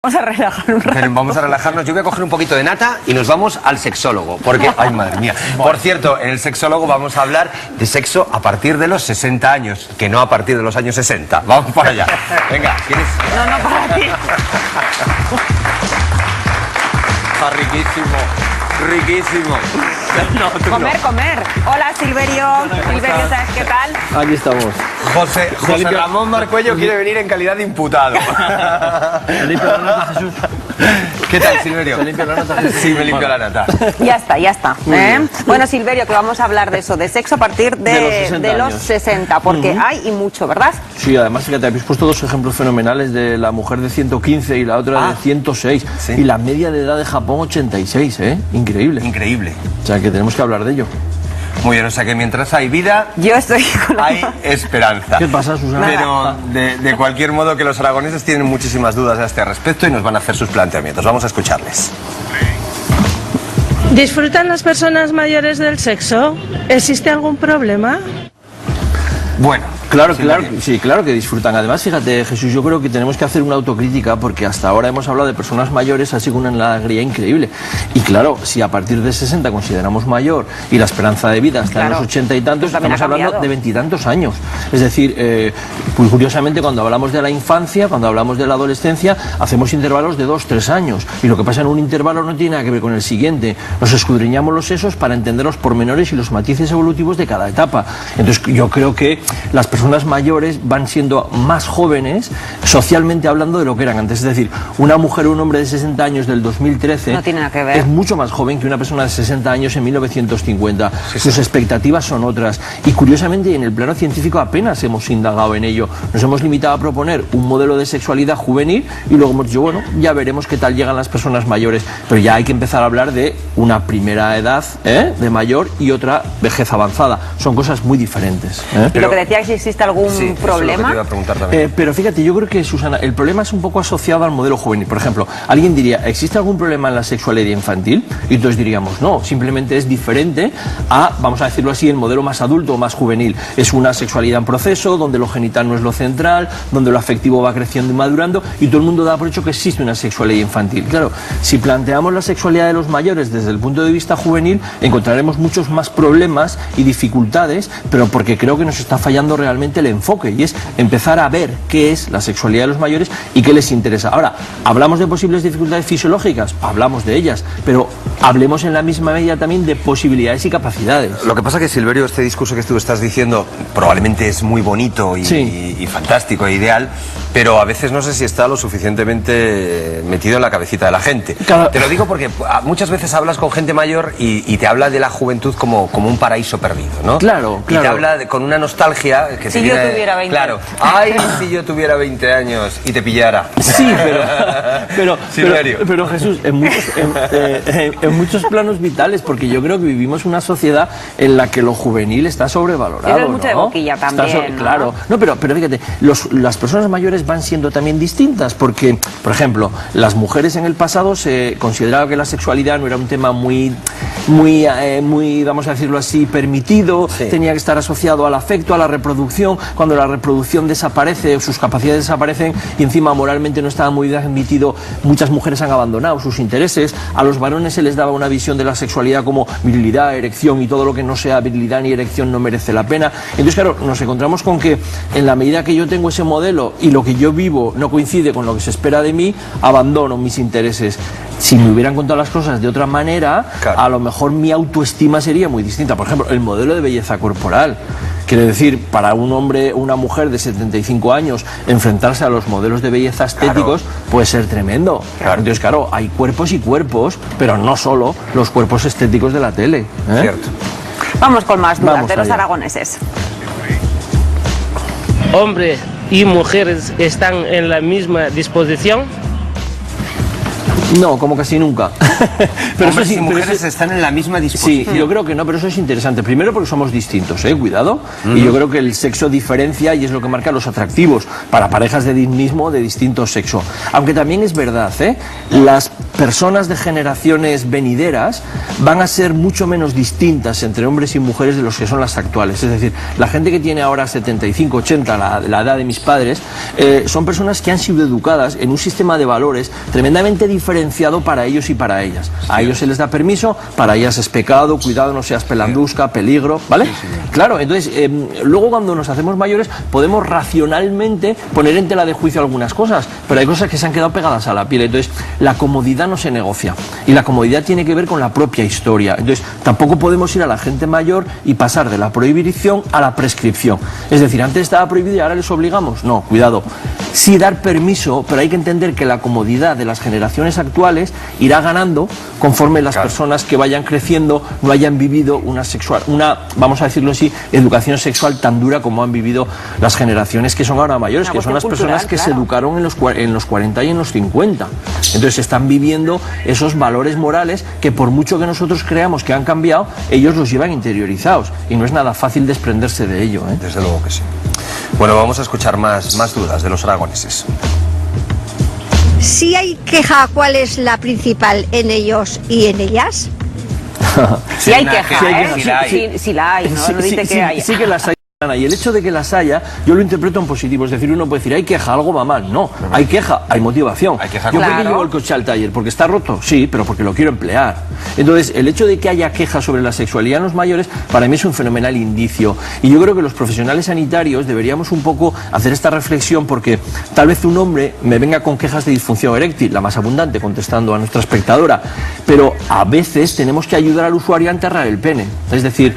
Vamos a relajar un rato. Vamos a relajarnos. Yo voy a coger un poquito de nata y nos vamos al sexólogo. Porque, ay madre mía. Por cierto, en el sexólogo vamos a hablar de sexo a partir de los 60 años, que no a partir de los años 60. Vamos para allá. Venga, ¿quieres? No, para ti. Está riquísimo. Riquísimo. No, comer. Hola, Silverio. Silverio, ¿sabes qué tal? Aquí estamos. José Ramón Marcuello quiere venir en calidad de imputado. ¿Se limpia la nata, Jesús? ¿Qué tal, Silverio? ¿Se limpia la nata? Sí, me limpio la nata. Ya está. Bueno, Silverio, que vamos a hablar de eso, de sexo a partir de los 60, porque hay y mucho, ¿verdad? Sí, además, fíjate, habéis puesto dos ejemplos fenomenales de la mujer de 115 y la otra de 106. Sí. Y la media de edad de Japón, 86, ¿eh? Increíble. Increíble. O sea, que tenemos que hablar de ello. Muy bien, o sea que mientras hay vida, yo estoy con hay esperanza. ¿Qué pasa, Susana? Pero de cualquier modo que los aragoneses tienen muchísimas dudas a este respecto y nos van a hacer sus planteamientos. Vamos a escucharles. ¿Disfrutan las personas mayores del sexo? ¿Existe algún problema? Bueno, claro que disfrutan. Además, fíjate, Jesús, yo creo que tenemos que hacer una autocrítica porque hasta ahora hemos hablado de personas mayores así con una alegría increíble. Y claro, si a partir de 60 consideramos mayor y la esperanza de vida está en los 80 y tantos, estamos hablando de 20 y tantos años. Es decir, pues curiosamente cuando hablamos de la infancia, cuando hablamos de la adolescencia, hacemos intervalos de 2-3 años. Y lo que pasa en un intervalo no tiene nada que ver con el siguiente. Nos escudriñamos los sesos para entender los pormenores y los matices evolutivos de cada etapa. Entonces, yo creo que las personas mayores van siendo más jóvenes socialmente hablando de lo que eran antes. Es decir, una mujer o un hombre de 60 años del 2013 no tiene nada que ver. Es mucho más joven que una persona de 60 años en 1950. Sus expectativas son otras. Y curiosamente en el plano científico apenas hemos indagado en ello. Nos hemos limitado a proponer un modelo de sexualidad juvenil y luego hemos dicho, bueno, ya veremos qué tal llegan las personas mayores. Pero ya hay que empezar a hablar de una primera edad de mayor y otra vejez avanzada. Son cosas muy diferentes. Pero decía que si existe algún problema. Eso es lo que te iba a preguntar también. Pero fíjate, yo creo que, Susana, el problema es un poco asociado al modelo juvenil. Por ejemplo, alguien diría, ¿existe algún problema en la sexualidad infantil? Y entonces diríamos, no, simplemente es diferente a, vamos a decirlo así, el modelo más adulto o más juvenil. Es una sexualidad en proceso, donde lo genital no es lo central, donde lo afectivo va creciendo y madurando, y todo el mundo da por hecho que existe una sexualidad infantil. Claro, si planteamos la sexualidad de los mayores desde el punto de vista juvenil, encontraremos muchos más problemas y dificultades, pero porque creo que nos está fallando realmente el enfoque, y es empezar a ver qué es la sexualidad de los mayores y qué les interesa. Ahora, ¿hablamos de posibles dificultades fisiológicas? Hablamos de ellas, pero hablemos en la misma medida también de posibilidades y capacidades. Lo que pasa que, Silverio, este discurso que tú estás diciendo probablemente es muy bonito y fantástico e ideal, pero a veces no sé si está lo suficientemente metido en la cabecita de la gente. Claro. Te lo digo porque muchas veces hablas con gente mayor y te habla de la juventud como un paraíso perdido, ¿no? Claro. Y te habla con una nostalgia que si yo tuviera 20 años. Ay, si yo tuviera 20 años y te pillara. Sí, pero Jesús, en muchos planos vitales, porque yo creo que vivimos una sociedad en la que lo juvenil está sobrevalorado. Pero es mucho de boquilla también, ¿no? Claro. No, pero fíjate, las personas mayores van siendo también distintas, porque, por ejemplo, las mujeres en el pasado se consideraba que la sexualidad no era un tema muy, vamos a decirlo así, permitido, tenía que estar asociado al afecto, a la reproducción. Cuando la reproducción desaparece, sus capacidades desaparecen y encima moralmente no estaba muy bien admitido, muchas mujeres han abandonado sus intereses. A los varones se les daba una visión de la sexualidad como virilidad, erección, y todo lo que no sea virilidad ni erección no merece la pena. Entonces, claro, nos encontramos con que en la medida que yo tengo ese modelo y lo que yo vivo no coincide con lo que se espera de mí, abandono mis intereses. Si me hubieran contado las cosas de otra manera, a lo mejor mi autoestima sería muy distinta. Por ejemplo, el modelo de belleza corporal. Quiere decir, para un hombre o una mujer de 75 años, enfrentarse a los modelos de belleza estéticos puede ser tremendo. Entonces, claro, hay cuerpos y cuerpos, pero no solo los cuerpos estéticos de la tele. Cierto. Vamos con más dudas de los aragoneses. ¿Hombres y mujeres están en la misma disposición? No, como casi nunca. Pero hombres y mujeres están en la misma disposición. Sí, yo creo que no, pero eso es interesante. Primero porque somos distintos, cuidado. Y yo creo que el sexo diferencia y es lo que marca los atractivos para parejas de mismo de distinto sexo. Aunque también es verdad, las personas de generaciones venideras van a ser mucho menos distintas entre hombres y mujeres de los que son las actuales. Es decir, la gente que tiene ahora 75, 80, la edad de mis padres, son personas que han sido educadas en un sistema de valores tremendamente diferenciado para ellos y para ellas. A ellos se les da permiso, para ellas es pecado, cuidado, no seas pelandusca, peligro, ¿vale? Claro, entonces, luego cuando nos hacemos mayores podemos racionalmente poner en tela de juicio algunas cosas, pero hay cosas que se han quedado pegadas a la piel. Entonces, la comodidad no se negocia y la comodidad tiene que ver con la propia historia. Entonces, tampoco podemos ir a la gente mayor y pasar de la prohibición a la prescripción. Es decir, antes estaba prohibido y ahora les obligamos. No, cuidado. Sí dar permiso, pero hay que entender que la comodidad de las generaciones actuales irá ganando conforme las personas que vayan creciendo no hayan vivido una, vamos a decirlo así, educación sexual tan dura como han vivido las generaciones que son ahora mayores, que son las personas que se educaron en los 40 y en los 50. Entonces están viviendo esos valores morales que por mucho que nosotros creamos que han cambiado, ellos los llevan interiorizados y no es nada fácil desprenderse de ello. Desde luego que sí. Bueno, vamos a escuchar más dudas de los aragoneses. Si hay queja, ¿cuál es la principal en ellos y en ellas? Si hay queja, si la hay, ¿no? No dice que hay. Sí que las hay. Y el hecho de que las haya, yo lo interpreto en positivo. Es decir, uno puede decir, hay queja, algo va mal. No, hay queja, hay motivación. ¿Yo por qué llevo el coche al taller? ¿Porque está roto? Sí, pero porque lo quiero emplear. Entonces, el hecho de que haya queja sobre la sexualidad en los mayores, para mí es un fenomenal indicio. Y yo creo que los profesionales sanitarios deberíamos un poco hacer esta reflexión, porque tal vez un hombre me venga con quejas de disfunción eréctil, la más abundante, contestando a nuestra espectadora, pero a veces tenemos que ayudar al usuario a enterrar el pene. Es decir,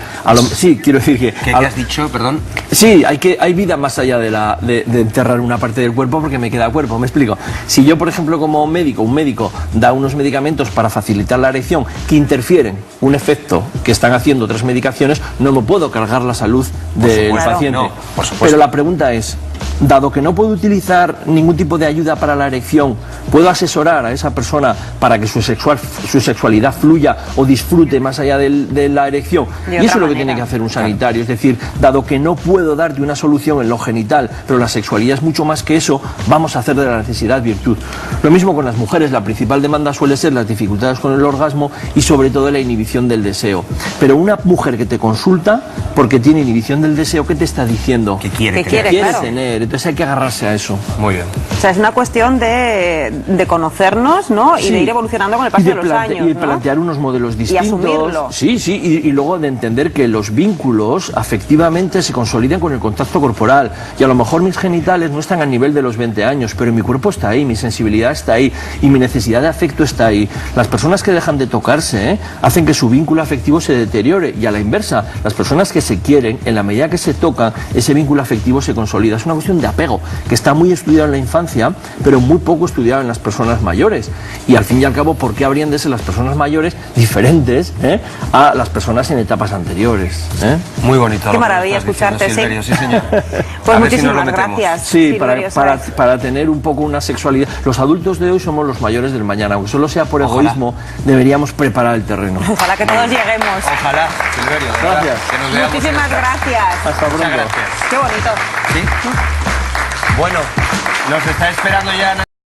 sí, quiero decir que... ¿Qué has dicho, perdón? Sí, hay vida más allá de enterrar una parte del cuerpo porque me queda cuerpo, me explico. Si yo, por ejemplo, como médico, un médico da unos medicamentos para facilitar la erección que interfieren un efecto que están haciendo otras medicaciones, no me puedo cargar la salud del paciente. No, por supuesto. Pero la pregunta es, dado que no puedo utilizar ningún tipo de ayuda para la erección, ¿puedo asesorar a esa persona para que su sexualidad fluya o disfrute más allá de la erección? Y eso es lo que tiene que hacer un sanitario. Es decir, dado que no puedo darte una solución en lo genital, pero la sexualidad es mucho más que eso, vamos a hacer de la necesidad virtud. Lo mismo con las mujeres, la principal demanda suele ser las dificultades con el orgasmo y sobre todo la inhibición del deseo. Pero una mujer que te consulta porque tiene inhibición del deseo, ¿qué te está diciendo? Que quiere tener. Entonces hay que agarrarse a eso. Muy bien. O sea, es una cuestión de conocernos, ¿no? Y de ir evolucionando con el paso de los años, y plantear unos modelos distintos. Y asumirlo. Sí, y luego de entender que los vínculos afectivamente se consolidan con el contacto corporal. Y a lo mejor mis genitales no están al nivel de los 20 años, pero mi cuerpo está ahí, mi sensibilidad está ahí y mi necesidad de afecto está ahí. Las personas que dejan de tocarse hacen que su vínculo afectivo se deteriore, y a la inversa, las personas que se quieren, en la medida que se tocan, ese vínculo afectivo se consolida. Es una cuestión de apego que está muy estudiado en la infancia, pero muy poco estudiado en las personas mayores. Y al fin y al cabo, ¿por qué habrían de ser las personas mayores diferentes a las personas en etapas anteriores? Muy bonito. Qué maravilla escucharte, Silverio, sí, señor. Pues muchísimas gracias. Sí, para tener un poco una sexualidad. Los adultos de hoy somos los mayores del mañana. Aunque solo sea por egoísmo, deberíamos preparar el terreno. Ojalá que todos lleguemos. Ojalá, Silverio. Gracias. Que nos veamos. Muchísimas gracias. Hasta pronto. Muchas gracias. Qué bonito. ¿Sí? Bueno, nos está esperando ya...